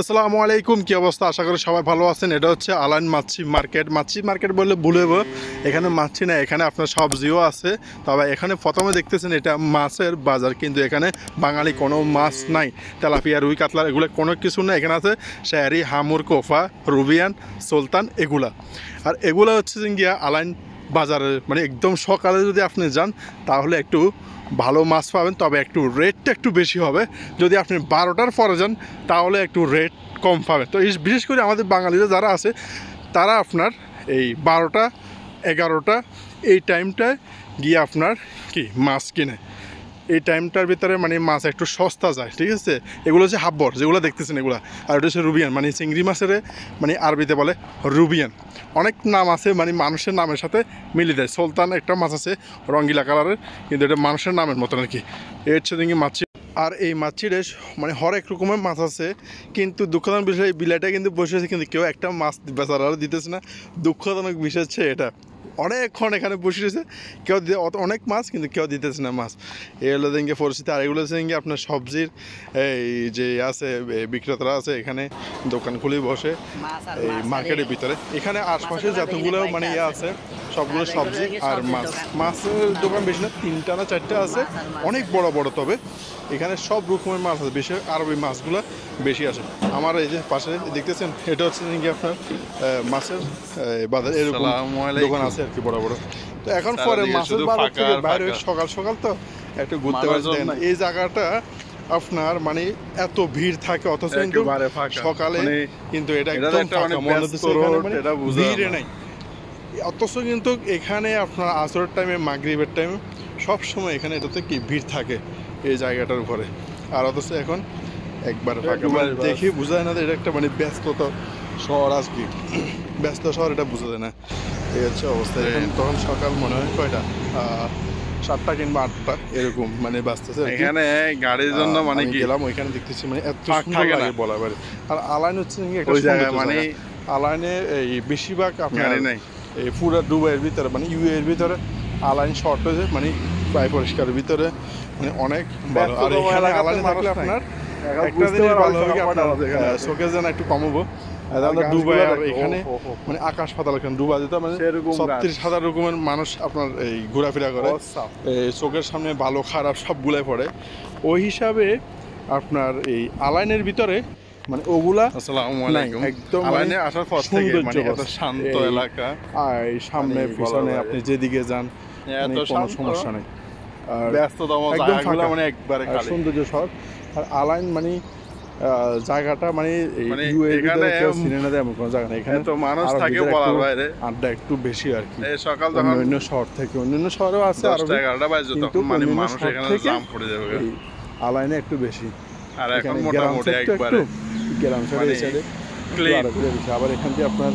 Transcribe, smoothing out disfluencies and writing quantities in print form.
আসসালামু আলাইকুম, কি অবস্থা? আশা করি সবাই ভালো আছেন। এটা হচ্ছে আলাইন মাছি মার্কেট। মাছি মার্কেট বললে ভুল হইব। এখানে মাছি না, এখানে আপনার সবজিও আছে। তবে এখানে প্রথমে দেখতেছেন এটা মাছের বাজার, কিন্তু এখানে বাঙালি কোনো মাছ নাই। তেলাপিয়া, রুই, কাতলা এগুলো কোনো কিছু না। এখানে আছে শাহরি, হামুর, কোফা, রুবিয়ান, সুলতান এগুলা। আর এগুলা হচ্ছে গিয়া আলাইন বাজারে, মানে একদম সকালে যদি আপনি যান তাহলে একটু ভালো মাছ পাবেন, তবে একটু রেটটা একটু বেশি হবে। যদি আপনি 12টার পরে যান তাহলে একটু রেট কম পাবেন। তো বিশেষ করে আমাদের বাঙালিরা যারা আছে তারা আপনার এই 12টা 11টা এই টাইমটায় গিয়ে আপনার কি মাছ কিনে। এই টাইমটার ভিতরে মানে মাছ একটু সস্তা যায়, ঠিক আছে। এগুলো হচ্ছে হাব্বর, যেগুলো দেখতেছেন এগুলো। আর এটা হচ্ছে রুবিয়ান, মানে চিংড়ি মাছের মানে আরবিতে বলে রুবিয়ান। অনেক নাম আছে, মানে মানুষের নামের সাথে মিলে দেয়। সুলতান একটা মাছ আছে রঙ্গিলা কালারের, কিন্তু এটা মানুষের নামের মতন আর কি। এই হচ্ছে দেখি মাছ। আর এই মাছিরে মানে হরেক রকমের মাছ আছে, কিন্তু দুঃখজনক বিষয় এই বিলাইটা কিন্তু বসে আছে, কিন্তু কেউ একটা মাছ বেচারা দিতেছে না। দুঃখজনক বিষয় হচ্ছে এটা। অনেকক্ষণ এখানে বসে রয়েছে, কেউ অনেক মাছ, কিন্তু কেউ দিতেছে না মাছ। এই হলো দেখে পরিস্থিতি। আর এগুলো হচ্ছে আপনার সবজির এই যে আছে বিক্রেতারা আছে এখানে দোকান খুলে বসে এই মার্কেটের ভিতরে। এখানে আশপাশে যতগুলো মানে ইয়ে আছে সবগুলো সবজি আর মাছ। মাছের দোকান বেশি না, 3টা না 4টা আছে, অনেক বড় বড়। তবে এখানে সব রকমের মাছ আছে, বেশি আরবি মাছগুলো বেশি আসে। আমার এই যে পাশে দেখতেছেন এটা হচ্ছে নাকি আপনার মাছের বাজার, এরকম দোকান আছে আর কি বড় বড়। তো এখন পরে মাছের বাজার থেকে বাইরে সকাল সকাল তো একটু ঘুরতে পারছেন। এই জায়গাটা আপনার মানে এত ভিড় থাকে, অথচ কিন্তু সকালে কিন্তু এটা একদম ভিড়ে নাই। অথচ কিন্তু এখানে আপনার আসরের টাইমে, মাগরিবের টাইমে সবসময় এখানে এটাতে কি ভিড় থাকে এই জায়গাটার উপরে। আর অথচ এখন একবার ফাঁকা, মানে দেখি বোঝা যায় না এটা একটা মানে ব্যস্ততা শহর। আজকে ব্যস্ত শহর, এটা বোঝা যায় না। এই হচ্ছে অবস্থা। এখন তখন সকাল মনে হয় কয়টা 7টা কিংবা 8টা এরকম মানে বাঁচতেছে এখানে গাড়ির জন্য। মানে কি গেলাম ওইখানে দেখতেছি মানে এত সুন্দর লাগে বলা বাড়ি। আর আলাইন হচ্ছে মানে আলাইনে এই বেশিরভাগ আপনার নাই এই পুরো দুবাইয়ের ভিতরে, মানে ইউএর ভিতরে আলাইন শর্ট হয়েছে, মানে প্রায় পরিষ্কারের ভিতরে মানে অনেক ভালো। আর এখানে আলাইনে থাকলে আপনার একটা জিনিস ভালো হবে, আপনার চোখে যেন একটু কমবো। দুবাই আর এখানে মানে আকাশ পাতাল, এখানে ডুবা যেতে মানে 36,000 রকমের মানুষ আপনার এই ঘোরাফেরা করে। চোখের সামনে ভালো খারাপ সবগুলাই পড়ে। ওই হিসাবে আপনার এই আলাইনের ভিতরে মানে ওগুলা একদম আসার পর থেকে মানে এত শান্ত এলাকা। আর সামনে পিছনে আপনি যেদিকে যান কোনো সমস্যা নেই। আর ব্যস্ততম জায়গাগুলো মানে একবারে খালি সৌন্দর্য শহর। আর আলাইন মানে জায়গাটা মানে এখানে সিনেমা এমন কোনো জায়গা নেই। এখানে তো মানুষ থাকে বলার বাইরে, আড্ডা একটু বেশি আর কি। সকাল যখন অন্য শহর থেকে, অন্যান্য শহরেও আছে আর 11টা বাজে তখন মানে মানুষ এখানে জাম পড়ে যাবে। আলাইনে একটু বেশি। আর এখন মোটামুটি একবারে গ্রাম সাইডে আবার এখান দিয়ে আপনার